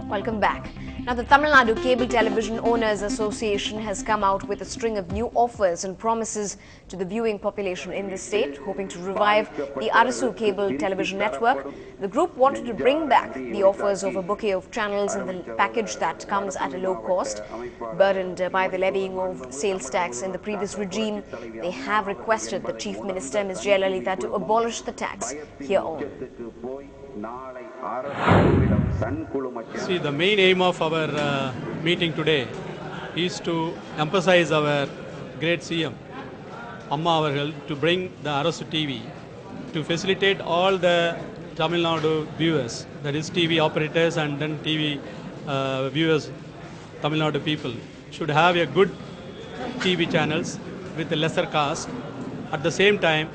Welcome back. Now, the Tamil Nadu Cable Television Owners Association has come out with a string of new offers and promises to the viewing population in the state, hoping to revive the Arasu Cable Television Network. The group wanted to bring back the offers of a bouquet of channels in the package that comes at a low cost. Burdened by the levying of sales tax in the previous regime, they have requested the Chief Minister, Ms. Jayalalitha, to abolish the tax here on. See, the main aim of our meeting today is to emphasize our great CM, Amma Avargal, to bring the Arasu TV to facilitate all the Tamil Nadu viewers, that is TV operators and then TV viewers, Tamil Nadu people, should have a good TV channels with a lesser cost. At the same time,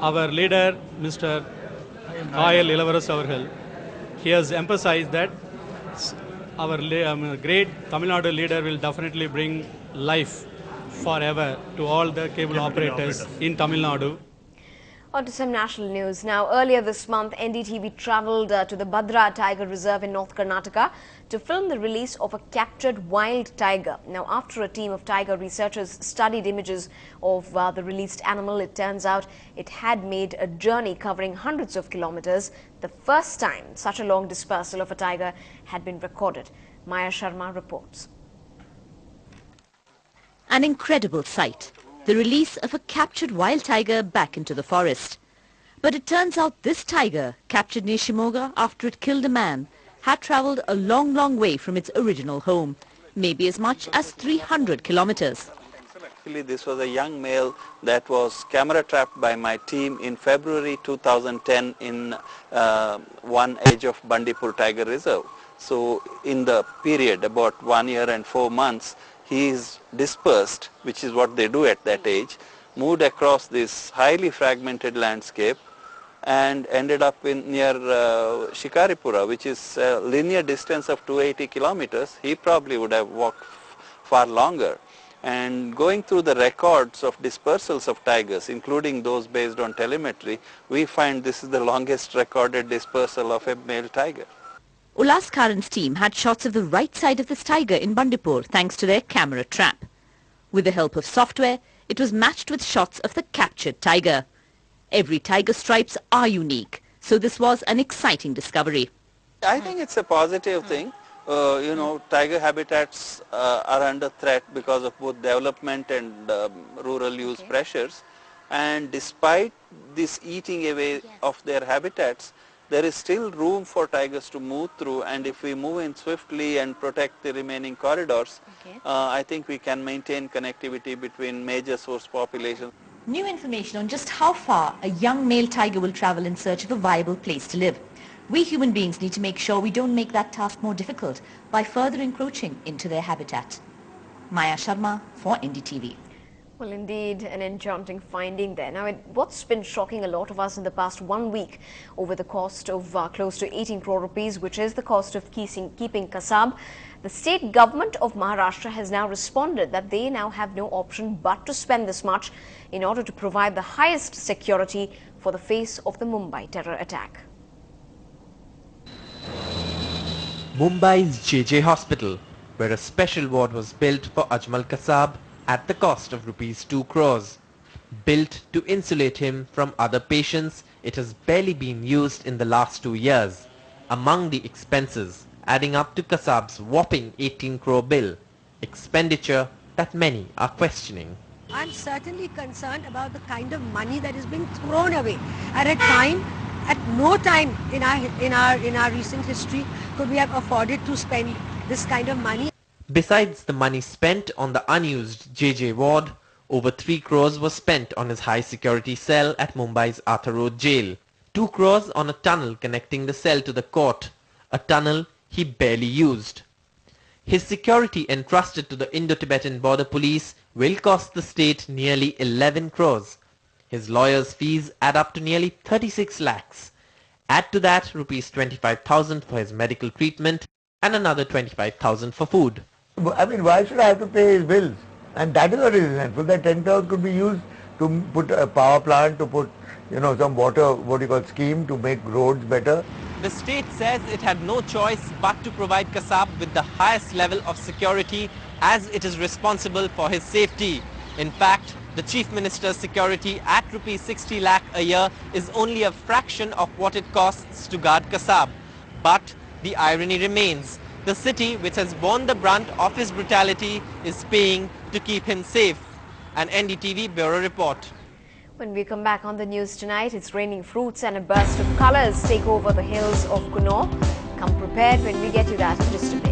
our leader, Mr. Kayal Ilavaras Avargal, he has emphasized that our great Tamil Nadu leader will definitely bring life forever to all the cable operators in Tamil Nadu. On to some national news. Now, earlier this month, NDTV travelled to the Bhadra Tiger Reserve in North Karnataka to film the release of a captured wild tiger. Now, after a team of tiger researchers studied images of the released animal, it turns out it had made a journey covering hundreds of kilometers, the first time such a long dispersal of a tiger had been recorded. Maya Sharma reports. An incredible sight. The release of a captured wild tiger back into the forest. But it turns out this tiger, captured near Shimoga after it killed a man, had travelled a long way from its original home, maybe as much as 300 kilometers. Actually, this was a young male that was camera trapped by my team in February 2010 in one edge of Bandipur Tiger Reserve. So in the period, about 1 year and 4 months, he is dispersed, which is what they do at that age, moved across this highly fragmented landscape and ended up near Shikaripura, which is a linear distance of 280 kilometers. He probably would have walked far longer. And going through the records of dispersals of tigers, including those based on telemetry, we find this is the longest recorded dispersal of a male tiger. Ulas Karan's team had shots of the right side of this tiger in Bandipur thanks to their camera trap. With the help of software, it was matched with shots of the captured tiger. Every tiger stripes are unique, so this was an exciting discovery. I think it's a positive thing. You know, tiger habitats are under threat because of both development and rural use pressures. And despite this eating away of their habitats, there is still room for tigers to move through, and if we move in swiftly and protect the remaining corridors, I think we can maintain connectivity between major source populations. New information on just how far a young male tiger will travel in search of a viable place to live. We human beings need to make sure we don't make that task more difficult by further encroaching into their habitat. Maya Sharma for NDTV. Well, indeed, an enchanting finding there. Now, what's been shocking a lot of us in the past 1 week over the cost of close to 18 crore rupees, which is the cost of keeping kasab, the state government of Maharashtra has now responded that they now have no option but to spend this much in order to provide the highest security for the face of the Mumbai terror attack. Mumbai's JJ Hospital, where a special ward was built for Ajmal Kasab at the cost of rupees 2 crores. Built to insulate him from other patients, it has barely been used in the last 2 years. Among the expenses, adding up to Kasab's whopping 18 crore bill, expenditure that many are questioning. I'm certainly concerned about the kind of money that is being thrown away at no time in our recent history could we have afforded to spend this kind of money. Besides the money spent on the unused JJ ward, over 3 crores was spent on his high security cell at Mumbai's Arthur Road jail. 2 crores on a tunnel connecting the cell to the court, a tunnel he barely used. His security entrusted to the Indo-Tibetan Border Police will cost the state nearly 11 crores. His lawyers' fees add up to nearly 36 lakhs. Add to that rupees 25,000 for his medical treatment and another 25,000 for food. I mean, why should I have to pay his bills? And that is what is resentful. That 10,000 could be used to put a power plant, to put some water, what you call, scheme to make roads better. The state says it had no choice but to provide Kasab with the highest level of security as it is responsible for his safety. In fact, the Chief Minister's security at ₹60 lakh a year is only a fraction of what it costs to guard Kasab. But the irony remains. The city, which has borne the brunt of his brutality, is paying to keep him safe. An NDTV Bureau report. When we come back on the news tonight, it's raining fruits and a burst of colors take over the hills of Kunnur. Come prepared when we get you that in just a bit.